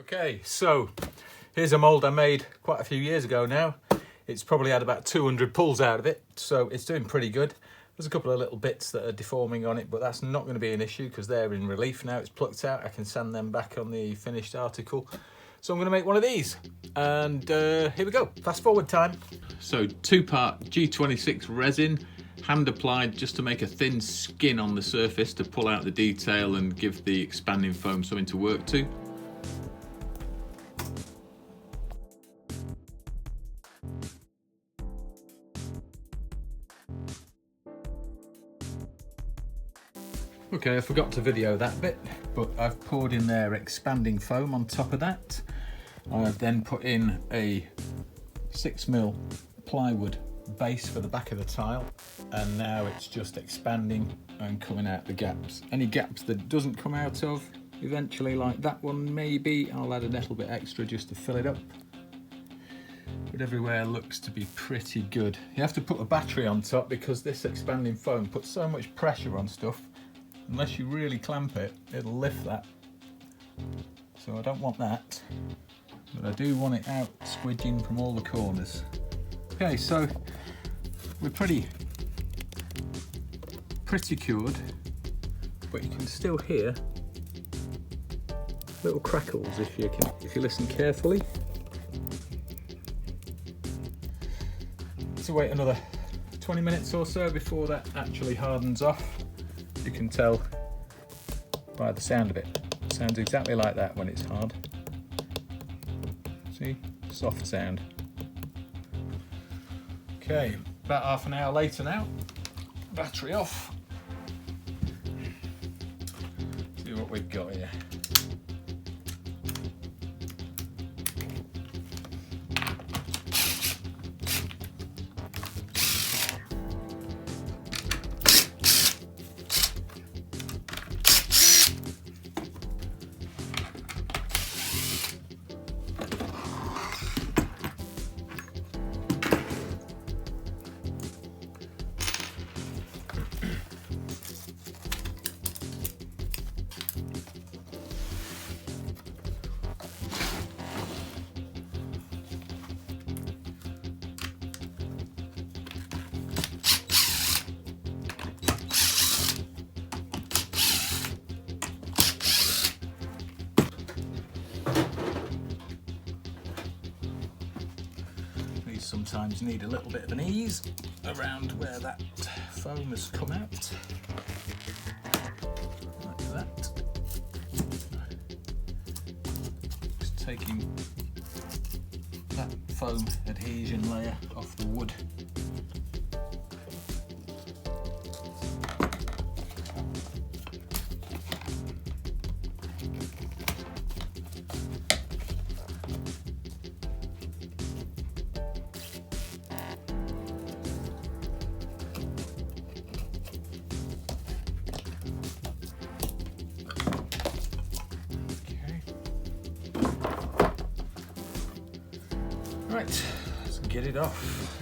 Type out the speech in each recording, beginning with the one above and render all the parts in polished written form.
Okay, so here's a mould I made quite a few years ago now. It's probably had about 200 pulls out of it, so it's doing pretty good. There's a couple of little bits that are deforming on it, but that's not going to be an issue because they're in relief now. It's plucked out. I can sand them back on the finished article. So I'm going to make one of these, and here we go. Fast forward time. So 2-part G26 resin, hand applied just to make a thin skin on the surface to pull out the detail and give the expanding foam something to work to. Okay, I forgot to video that bit, but I've poured in there expanding foam on top of that. I've then put in a 6mm plywood base for the back of the tile, and now it's just expanding and coming out the gaps. Any gaps that it doesn't come out of, eventually, like that one maybe, I'll add a little bit extra just to fill it up. But everywhere looks to be pretty good. You have to put a battery on top because this expanding foam puts so much pressure on stuff. Unless you really clamp it, it'll lift that. So I don't want that, but I do want it out squidging from all the corners. Okay, so we're pretty cured, but you can still hear little crackles if you listen carefully. So wait another 20 minutes or so before that actually hardens off. You can tell by the sound of it. It sounds exactly like that when it's hard. See? Soft sound. Okay, about half an hour later now. Battery off. See what we've got here. Sometimes need a little bit of an ease around where that foam has come out, like that. Just taking that foam adhesion layer off the wood. Right, let's get it off.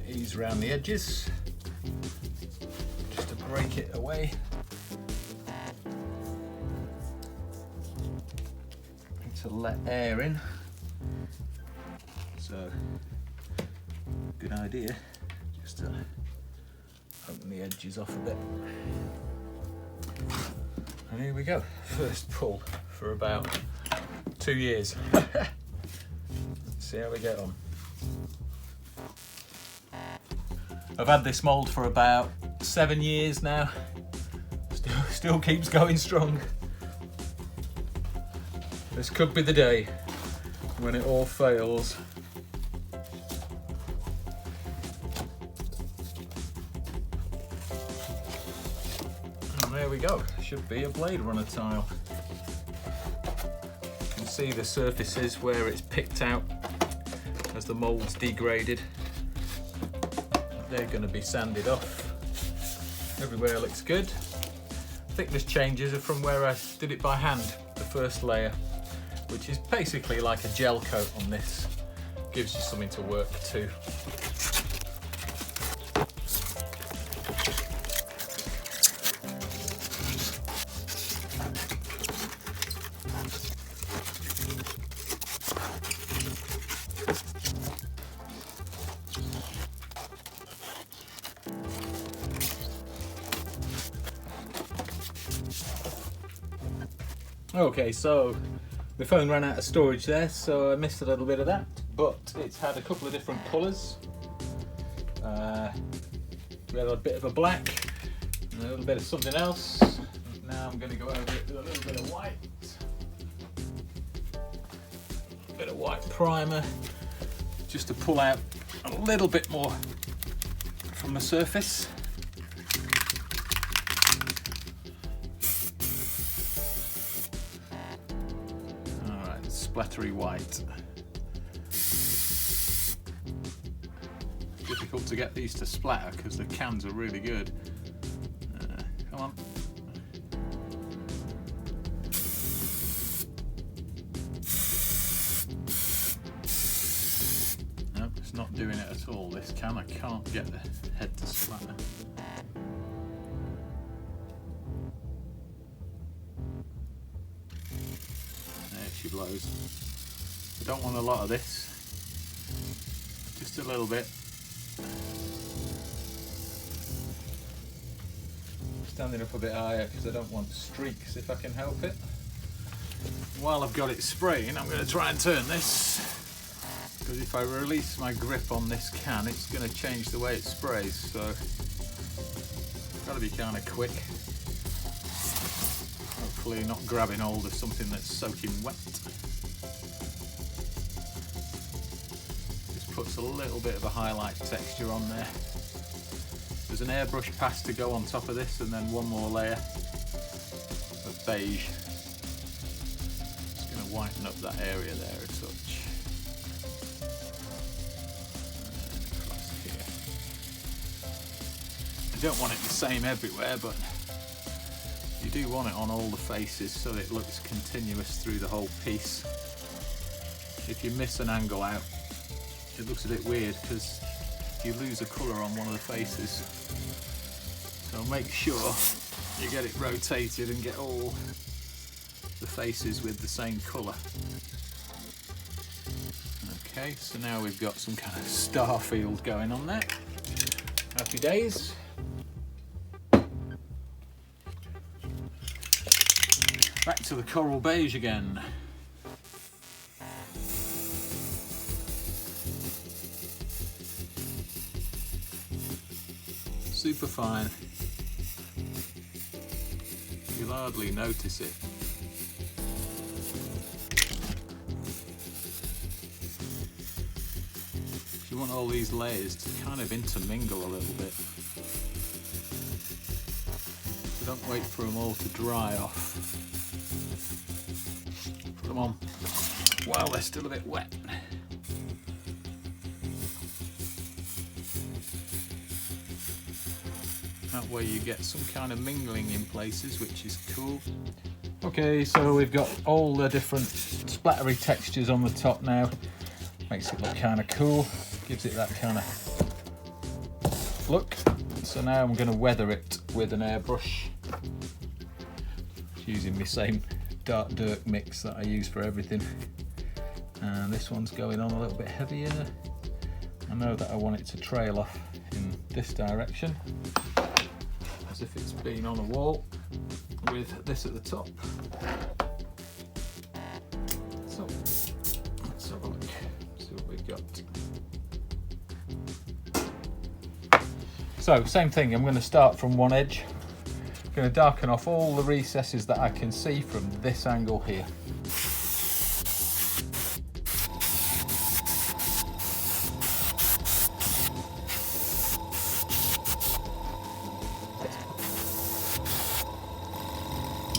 Ease around the edges, just to break it away. And to let air in. So, good idea, just to open the edges off a bit. And here we go, first pull for about 2 years. Let's see how we get on. I've had this mould for about 7 years now. Still keeps going strong. This could be the day when it all fails. And there we go. Should be a Blade Runner tile. See the surfaces where it's picked out as the mould's degraded. They're going to be sanded off. Everywhere looks good. Thickness changes are from where I did it by hand, the first layer, which is basically like a gel coat on this. Gives you something to work to. Okay, so the phone ran out of storage there, so I missed a little bit of that, but it's had a couple of different colours. We had a bit of a black, and a little bit of something else. Now I'm going to go over it with a little bit of white. A bit of white primer, just to pull out a little bit more from the surface. Alright, splattery white. Difficult to get these to splatter because the cans are really good. Come on. Nope, it's not doing it at all, this can. I can't get the head to splatter. There she blows. I don't want a lot of this, just a little bit. Standing up a bit higher because I don't want streaks if I can help it. While I've got it spraying, I'm going to try and turn this, because if I release my grip on this can, it's going to change the way it sprays, so I've got to be kind of quick. Hopefully not grabbing hold of something that's soaking wet. Just puts a little bit of a highlight texture on there. There's an airbrush pass to go on top of this, and then one more layer of beige. Just going to whiten up that area there a touch. And across here. I don't want it the same everywhere, but you do want it on all the faces so that it looks continuous through the whole piece. If you miss an angle out, it looks a bit weird because you lose a colour on one of the faces. So make sure you get it rotated and get all the faces with the same colour. Okay, so now we've got some kind of star field going on there. Happy days. Back to the coral beige again. Super fine. You'll hardly notice it. You want all these layers to kind of intermingle a little bit. So don't wait for them all to dry off. Put them on while they're still a bit wet. That way you get some kind of mingling in places, which is cool. Okay, so we've got all the different splattery textures on the top now. Makes it look kind of cool, gives it that kind of look. So now I'm going to weather it with an airbrush, using my same dark dirt mix that I use for everything. And this one's going on a little bit heavier. I know that I want it to trail off in this direction, as if it's been on a wall with this at the top. So let's have a look, see what we've got. So same thing, I'm going to start from one edge. I'm going to darken off all the recesses that I can see from this angle here.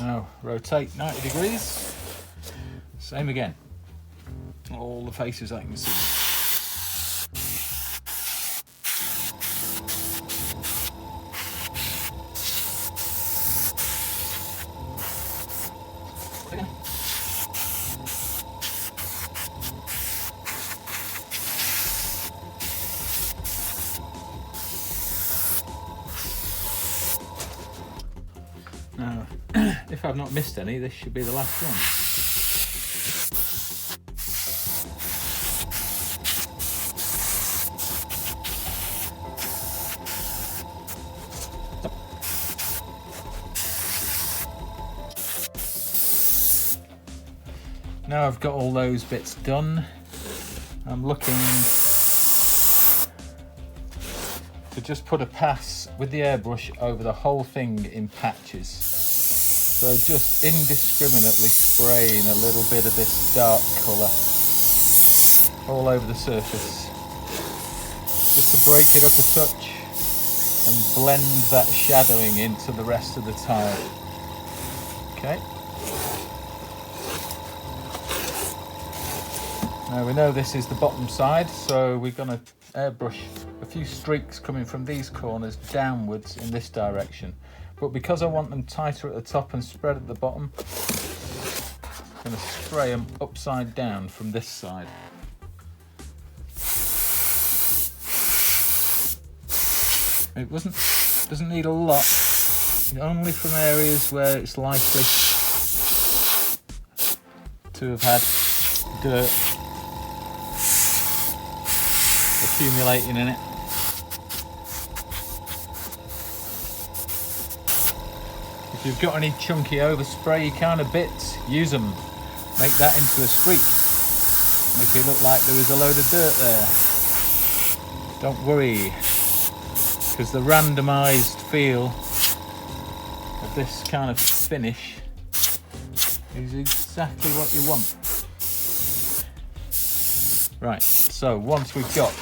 Now rotate 90 degrees, same again, all the faces I can see. Now, if I've not missed any, this should be the last one. now I've got all those bits done, I'm looking to just put a pass with the airbrush over the whole thing in patches. So just indiscriminately spraying a little bit of this dark colour all over the surface, just to break it up a touch and blend that shadowing into the rest of the tile. Okay. Now we know this is the bottom side, so we're going to airbrush a few streaks coming from these corners downwards in this direction. But because I want them tighter at the top and spread at the bottom, I'm going to spray them upside down from this side. It doesn't need a lot, only from areas where it's likely to have had dirt accumulating in it. If you've got any chunky overspray kind of bits, use them. Make that into a streak. Make it look like there is a load of dirt there. Don't worry, because the randomised feel of this kind of finish is exactly what you want. Right, so once we've got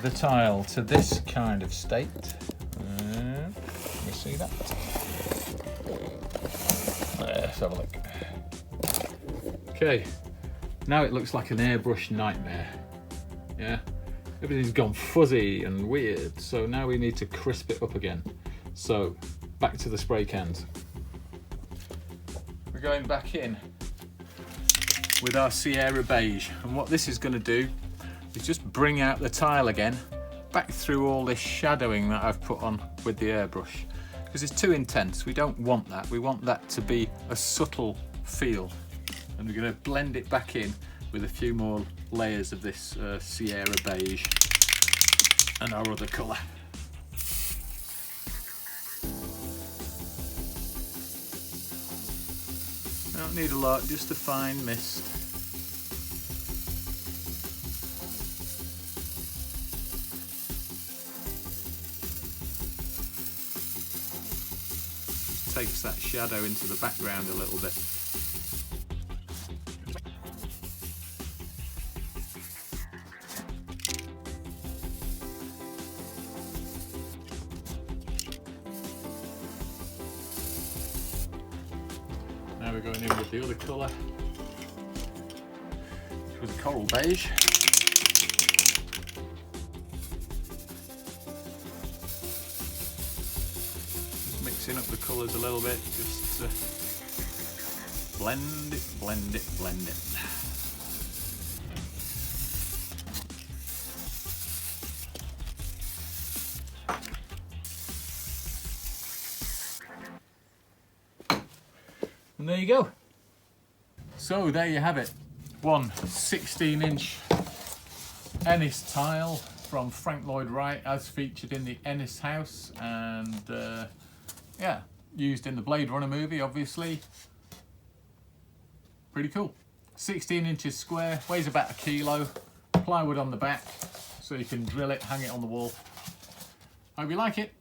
the tile to this kind of state, let me see that. Let's have a look. Okay, now it looks like an airbrush nightmare. Yeah, everything's gone fuzzy and weird, so now we need to crisp it up again. So back to the spray cans. We're going back in with our Sierra Beige, and what this is going to do is just bring out the tile again, back through all this shadowing that I've put on with the airbrush, because it's too intense. We don't want that. We want that to be a subtle feel, and we're going to blend it back in with a few more layers of this Sierra Beige and our other colour. Don't need a lot, just a fine mist. Just takes that shadow into the background a little bit. Now we're going in with the other colour, which was coral beige. Just mixing up the colours a little bit, just to blend it, blend it, blend it. And there you go. So there you have it. One 16-inch Ennis tile from Frank Lloyd Wright, as featured in the Ennis house, and yeah, used in the Blade Runner movie, obviously. Pretty cool. 16 inches square, weighs about 1 kilo. Plywood on the back, so you can drill it, hang it on the wall. Hope you like it.